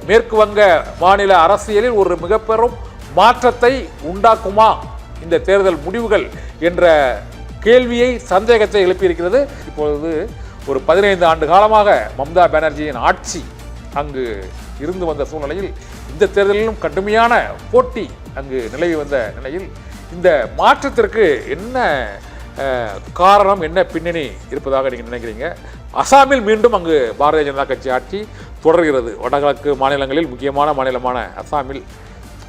மேற்கு வங்க மாநில அரசியலில் ஒரு மிக பெரும் மாற்றத்தை உண்டாக்குமா இந்த தேர்தல் முடிவுகள் என்ற கேள்வியை, சந்தேகத்தை எழுப்பியிருக்கிறது. இப்பொழுது ஒரு 15 ஆண்டு காலமாக மம்தா பானர்ஜியின் ஆட்சி அங்கு இருந்து வந்த சூழ்நிலையில் இந்த தேர்தலிலும் கடுமையான போட்டி அங்கு நிலவி வந்த நிலையில் இந்த மாற்றத்திற்கு என்ன காரணம், என்ன பின்னணி இருப்பதாக நீங்கள் நினைக்கிறீங்க? அசாமில் மீண்டும் அங்கு பாரதிய ஜனதா கட்சி ஆட்சி தொடர்கிறது. வடகிழக்கு மாநிலங்களில் முக்கியமான மாநிலமான அசாமில்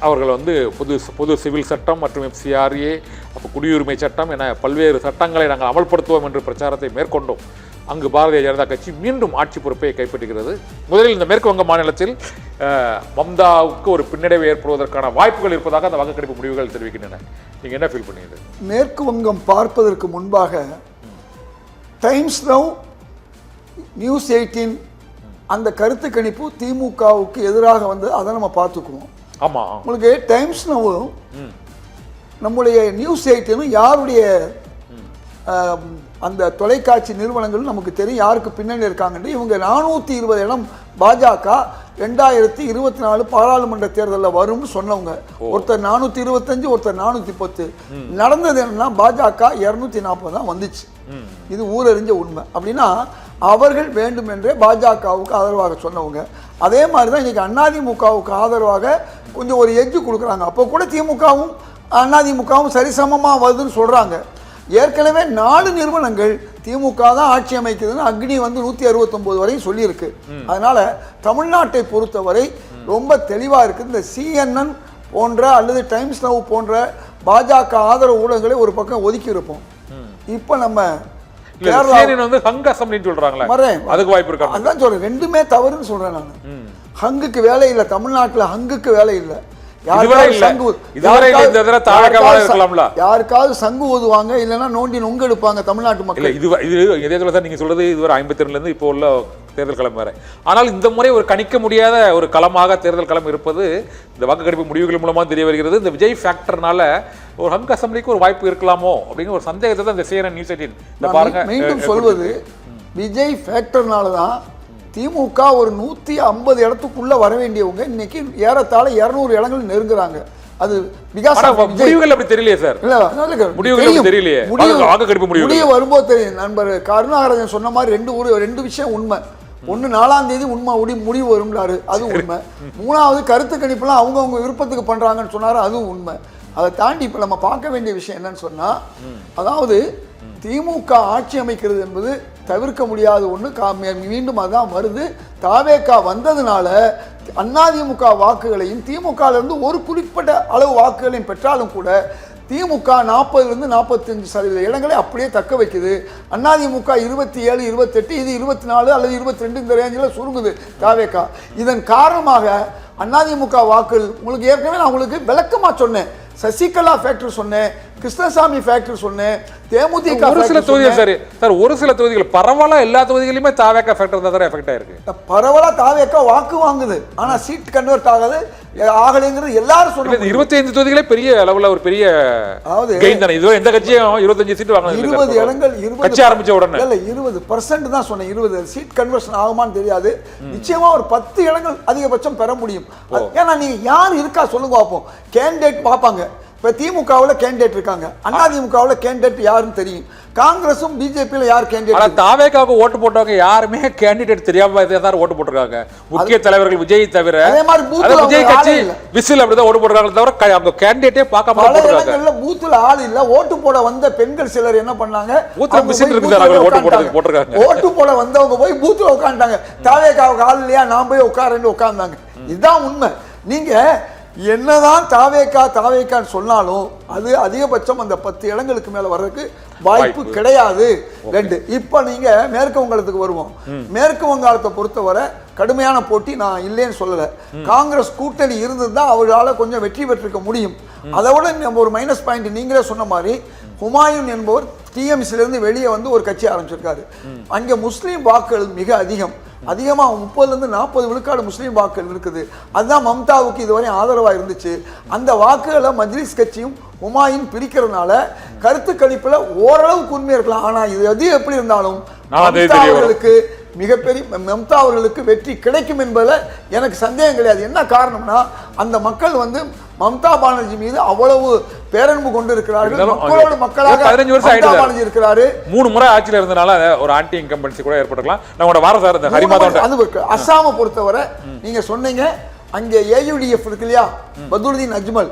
அவர்கள் பொது சிவில் சட்டம் மற்றும் FCRA, அப்போ குடியுரிமை சட்டம் என பல்வேறு சட்டங்களை நாங்கள் அமல்படுத்துவோம் என்று பிரச்சாரத்தை மேற்கொண்டோம். அங்கு பாரதிய ஜனதா கட்சி மீண்டும் ஆட்சி பொறுப்பை கைப்பற்றுகிறது. முதலில் இந்த மேற்கு வங்க மாநிலத்தில் மம்தாவுக்கு ஒரு பின்னடைவு ஏற்படுவதற்கான வாய்ப்புகள் இருப்பதாக அந்த வாக்குக்கணிப்பு முடிவுகள் தெரிவிக்கின்றன. நீங்கள் என்ன ஃபீல் பண்ணீங்க? மேற்கு வங்கம் பார்ப்பதற்கு முன்பாக டைம்ஸ் நவ், நியூஸ் 18 அந்த கருத்து கணிப்பு திமுகவுக்கு எதிராக வந்து அதை நம்ம பார்த்துக்குவோம். ஆமா, உங்களுக்கு டைம்ஸ் நவும் நம்முடைய நியூஸ் 18 யாருடைய அந்த தொலைக்காட்சி நிறுவனங்கள் நமக்கு தெரியும் யாருக்கு பின்னணி இருக்காங்கன்னு. இவங்க 420 இடம் பாஜக 2024 பாராளுமன்ற தேர்தலில் வரும்னு சொன்னவங்க. ஒருத்தர் 425, ஒருத்தர் 410. நடந்தது என்னன்னா பாஜக 240 தான் வந்துச்சு. இது ஊரறிஞ்ச உண்மை. அப்படின்னா அவர்கள் வேண்டும் என்றே பாஜகவுக்கு ஆதரவாக சொன்னவங்க. அதே மாதிரி தான் இன்னைக்கு அதிமுகவுக்கு ஆதரவாக கொஞ்சம் ஒரு எட்ஜு கொடுக்குறாங்க. அப்போ கூட திமுகவும் அதிமுகவும் சரிசமமாக வருதுன்னு சொல்கிறாங்க. ஏற்கனவே 4 நிறுவனங்கள் திமுக தான் ஆட்சி அமைக்குதுன்னு அக்னி 169 வரையும் சொல்லியிருக்கு. அதனால தமிழ்நாட்டை பொறுத்தவரை ரொம்ப தெளிவாக இருக்குது. இந்த CNN போன்ற அல்லது டைம்ஸ் நவ் போன்ற பாஜக ஆதரவு ஊடகங்களை ஒரு பக்கம் ஒதுக்கி இருப்போம். இப்போ நம்ம ரெண்டுமே தவறுன்னு சொல்றேன் நான். ஹங்குக்கு வேலை இல்லை தமிழ்நாட்டில், ஹங்குக்கு வேலை இல்லை. யாருக்காவது சங்கு ஊதுவாங்க, இல்லைன்னா நோண்டி நொங்கு எடுப்பாங்க தமிழ்நாட்டு மக்கள். இது நீங்க சொல்றது இதுவரை 52 இருந்து இப்போ உள்ள தேர்தல் களம் வேற. ஆனால் இந்த முறை ஒரு கணிக்க முடியாத ஒரு களமாக தேர்தல் களம் இருப்பது இந்த வாக்குக்கணிப்பு முடிவுகள் மூலமாக தெரிய வருகிறது. இந்த விஜய் ஃபேக்டர்னால ஒரு ஹங்க் அசம்பிளிக்கு ஒரு வாய்ப்பு இருக்கலாமோ அப்படிங்கிற ஒரு சந்தேகத்தை தான் இந்த CNN நியூஸ் 18 பாருங்க மீண்டும் சொல்வது. விஜய் ஃபேக்டர்னால தான் திமுக ஒரு 150 இடத்துக்குள்ள வர வேண்டியவங்க இன்னைக்கு ஏறத்தாழ 200 இடங்கள் நெருங்குறாங்க. அது முடிவுகள் அப்படி தெரியலையே சார். முடிவுகள் தெரியலையே, முடிவு வரும்போது தெரியும். நண்பர் கருணாகரன் சொன்ன மாதிரி ரெண்டு விஷயம் உண்மை. ஒன்று 4ஆம் தேதி உண்மை முடிவு வரும்னாரு, அது உண்மை. 3வது கருத்து கணிப்புலாம் அவங்கவுங்க விருப்பத்துக்கு பண்றாங்கன்னு சொன்னாரு, அதுவும் உண்மை. அதை தாண்டி இப்போ நம்ம பார்க்க வேண்டிய விஷயம் என்னன்னு சொன்னா, அதாவது திமுக ஆட்சி அமைக்கிறது என்பது தவிர்க்க முடியாத ஒன்று. மீண்டும் அதான் வருது. தாவேகா வந்ததுனால அதிமுக வாக்குகளையும் திமுகலேருந்து ஒரு குறிப்பிட்ட அளவு வாக்குகளையும் பெற்றாலும் கூட திமுக 40லிருந்து 45% இடங்களை அப்படியே தக்க வைக்குது. அதிமுக 27, 28, இது 24 அல்லது 22 இந்த ரேஞ்சில் சுருங்குது தாவேகா. இதன் காரணமாக அதிமுக வாக்குகள் உங்களுக்கு ஏற்கனவே நான் உங்களுக்கு விளக்கமாக சொன்னேன். சசிகலா ஃபேக்டர் சொன்னேன், கிருஷ்ணசாமி ஃபேக்டர் சொன்னேன், தேமுதிக ஒரு சில தொகுதிகள் சார் ஒரு சில தொகுதிகள் பரவலா எல்லா தொகுதிகளுமே தாவேகா ஃபேக்டர் தான் எஃபெக்ட் ஆயிருக்கு. பரவலா தாவேகா வாக்கு வாங்குது, ஆனா சீட் கன்வெர்ட் ஆகாது ஆகலைங்கிறது எல்லாரும் சொல்றாங்க. 25 தொகுதிகளே பெரிய அளவுல ஒரு பெரிய கெயின் தானே. இதுவரை எந்த கட்சியும் 25 சீட் வாங்குனது 20 இடங்கள் 20 கட்சி ஆரம்பிச்ச உடனே இல்ல 20% தான் சொன்னேன். 20 சீட் கன்வர்ஷன் ஆகுமான்னு தெரியாது. நிச்சயமா ஒரு 10 இடங்கள் அதிகபட்சம் பெற முடியும். ஏன்னா நீங்க யார் இருக்கா சொல்லுங்க பார்ப்போம். கேண்டிடேட் பார்ப்பாங்க. இப்போ திமுகவில் கேண்டிடேட் இருக்காங்க, அதிமுகவில் கேண்டிடேட் யாருன்னு தெரியும். காங்கிரஸும் பிஜேபியில் யார் கேண்டிடேட்? தாவேகாவுக்கு ஓட்டு போட்டவங்க யாருமே கேண்டிடேட் தெரியாம ஓட்டு போட்டிருக்காங்க. முக்கிய தலைவர்கள் விஜய் தவிர அதே மாதிரி விஜய் கட்சி விசில் அப்படிதான் ஓட்டு போட்டிருக்காங்க தவிர அவங்க கேண்டிடேட்டே பார்க்காம போட்டிருக்காங்க. பூத்துல ஆள் இல்ல. ஓட்டு போட வந்த பெண்கள் சிலர் என்ன பண்ணாங்க, ஓட்டு போட வந்தவங்க போய் பூத்துல உட்காந்துட்டாங்க. தாவேகாவுக்கு ஆள் இல்லையா, நான் போய் உட்காரன்னு உட்கார்ந்தாங்க. இதுதான் உண்மை. நீங்க என்னதான் தாவேக்கான்னு சொன்னாலும் அது அதிகபட்சம் அந்த 10 இடங்களுக்கு மேல வர்றதுக்கு வாய்ப்பு கிடையாது. 2 இப்ப நீங்க மேற்கு வங்காளத்துக்கு வருவோம். மேற்கு வங்காளத்தை பொறுத்தவரை கடுமையான போட்டி நான் இல்லைன்னு சொல்லல. காங்கிரஸ் கூட்டணி இருந்ததுதான் அவர்களால கொஞ்சம் வெற்றி பெற்றிருக்க முடியும். அதை விட நம்ம ஒரு மைனஸ் பாயிண்ட் நீங்களே சொன்ன மாதிரி ஹுமாயூன் என்பவர் டிஎம்சிலிருந்து வெளியே வந்து ஒரு கட்சி ஆரம்பிச்சிருக்காரு. அங்கே முஸ்லீம் வாக்குகள் மிக அதிகமாக 30லேருந்து 40 விழுக்காடு முஸ்லீம் வாக்குகள் இருக்குது. அதுதான் மம்தாவுக்கு இதுவரை ஆதரவாக இருந்துச்சு. அந்த வாக்குகளை மஜ்லிஸ் கட்சியும் ஹுமாயூன் பிரிக்கிறதுனால கருத்து கணிப்பில் ஓரளவுக்கு உண்மை இருக்கலாம். ஆனால் இது எது எப்படி இருந்தாலும் அவர்களுக்கு மிகப்பெரிய மம்தா அவர்களுக்கு வெற்றி கிடைக்கும் என்பதில் எனக்கு சந்தேகம் கிடையாது. என்ன காரணம்னா அந்த மக்கள் வந்து மம்தா பானர்ஜி மீது அவ்வளவு பேரன்பு கொண்டு இருக்கிறார்கள். மக்களோடு மக்களாக 15 வருஷம் மம்தா பானர்ஜி இருக்கிறாரு. 3 முறை ஆட்சியில் இருந்தனால ஒரு ஆன்டி இன்கம்பன்சி கூட ஏற்பட்டுக்கலாம். நம்மளோட வார சார் இந்த ஹரிமாதா அது அஸ்ஸாமை பொறுத்தவரை நீங்க சொன்னீங்க அங்கே ஏயுடிஎஃப் இருக்கு இல்லையா, பதுலுதீன் அஜ்மல்,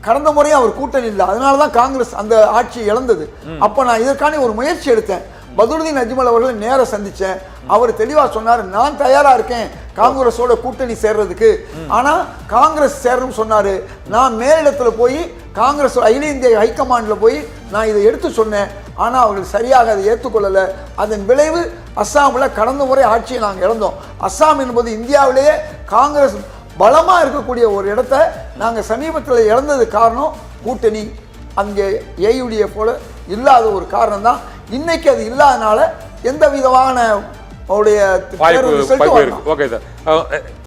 கடந்த முறையும் அவர் கூட்டணி இல்லை, அதனாலதான் காங்கிரஸ் அந்த ஆட்சியை இழந்தது. அப்ப நான் இதற்கான ஒரு முயற்சி எடுத்தேன். பதுலுதீன் அஜ்மல் அவர்களை நேர சந்திச்சேன். அவர் தெளிவா சொன்னார், நான் தயாரா இருக்கேன் காங்கிரஸோட கூட்டணி சேர்றதுக்கு, ஆனா காங்கிரஸ் சேரணும்னு சொன்னாரு. நான் மேலிடத்துல போய் காங்கிரஸ் அகில இந்திய ஹைகமாண்ட்ல போய் நான் இதை எடுத்து சொன்னேன். ஆனா அவர்கள் சரியாக அதை ஏற்றுக்கொள்ளல. அதன் விளைவு அஸ்ஸாமில் கடந்த முறை ஆட்சியை நாங்கள் இழந்தோம். அஸ்ஸாம் என்பது இந்தியாவிலேயே காங்கிரஸ் பலமா இருக்கக்கூடிய ஒரு இடத்தை நாங்கள் சமீபத்தில் இழந்தது காரணம் கூட்டணி அங்கே ஏயுடிஎஃப் போல இல்லாத ஒரு காரணம் தான். இன்னைக்கு அது இல்லாதனால எந்த விதமான அவருடைய வாய்ப்பு இருக்கு. Okay sir.